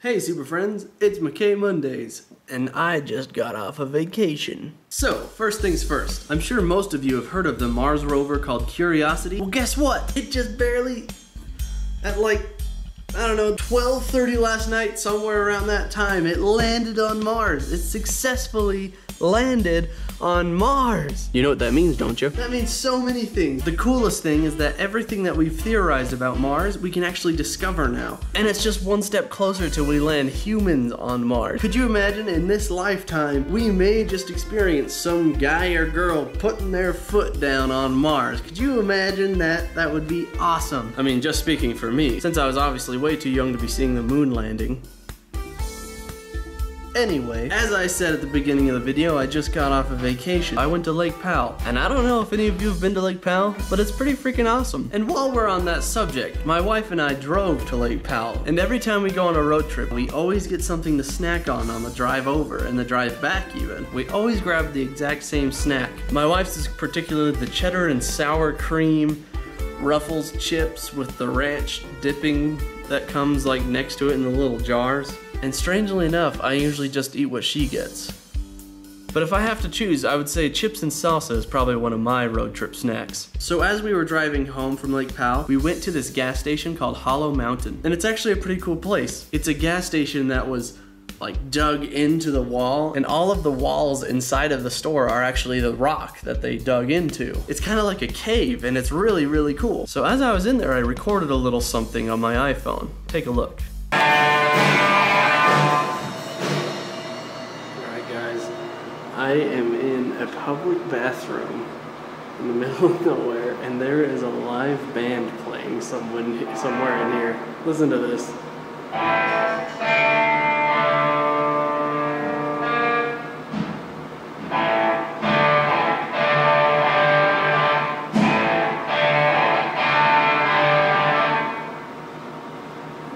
Hey super friends, it's McKay Mondays, and I just got off a vacation. So, first things first, I'm sure most of you have heard of the Mars rover called Curiosity. Well guess what? It just barely, at like, I don't know, 12:30 last night, somewhere around that time, it landed on Mars. It successfully landed on Mars. You know what that means, don't you? That means so many things. The coolest thing is that everything that we've theorized about Mars, we can actually discover now. And it's just one step closer till we land humans on Mars. Could you imagine in this lifetime, we may just experience some guy or girl putting their foot down on Mars. Could you imagine that? That would be awesome. I mean, just speaking for me, since I was obviously way too young to be seeing the moon landing. Anyway, as I said at the beginning of the video, I just got off a vacation. I went to Lake Powell, and I don't know if any of you have been to Lake Powell, but it's pretty freaking awesome. And while we're on that subject, my wife and I drove to Lake Powell, and every time we go on a road trip, we always get something to snack on the drive over and the drive back even. We always grab the exact same snack. My wife's is particularly the cheddar and sour cream Ruffles chips with the ranch dipping that comes like next to it in the little jars. And strangely enough, I usually just eat what she gets. But if I have to choose, I would say chips and salsa is probably one of my road trip snacks. So as we were driving home from Lake Powell, we went to this gas station called Hollow Mountain. And it's actually a pretty cool place. It's a gas station that was like dug into the wall, and all of the walls inside of the store are actually the rock that they dug into. It's kind of like a cave, and it's really, really cool. So as I was in there, I recorded a little something on my iPhone. Take a look. I am in a public bathroom in the middle of nowhere, and there is a live band playing somewhere in here. Listen to this.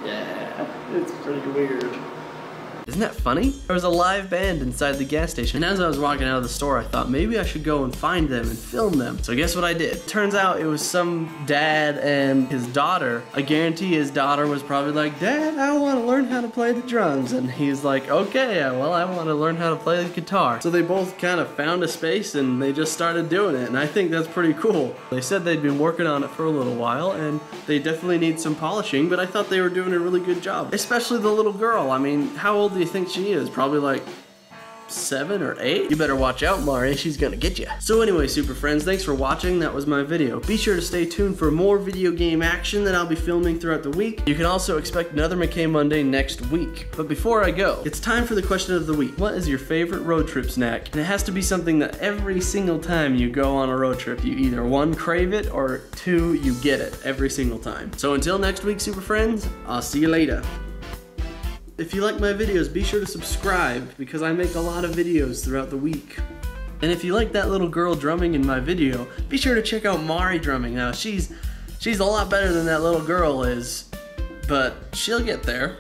Yeah, it's pretty weird. Isn't that funny? There was a live band inside the gas station, and as I was walking out of the store, I thought maybe I should go and find them and film them. So guess what I did? Turns out it was some dad and his daughter. I guarantee his daughter was probably like, "Dad, I want to learn how to play the drums." And he's like, "Okay, well, I want to learn how to play the guitar." So they both kind of found a space and they just started doing it, and I think that's pretty cool. They said they'd been working on it for a little while, and they definitely need some polishing, but I thought they were doing a really good job. Especially the little girl. I mean, how old do you think she is? Probably like 7 or 8? You better watch out, Mari, she's gonna get you. So anyway, super friends, thanks for watching. That was my video. Be sure to stay tuned for more video game action that I'll be filming throughout the week. You can also expect another McKay Monday next week. But before I go, it's time for the question of the week. What is your favorite road trip snack? And it has to be something that every single time you go on a road trip, you either 1, crave it, or 2, you get it every single time. So until next week, super friends, I'll see you later. If you like my videos, be sure to subscribe because I make a lot of videos throughout the week. And if you like that little girl drumming in my video, be sure to check out Mari drumming. Now, she's a lot better than that little girl is, but she'll get there.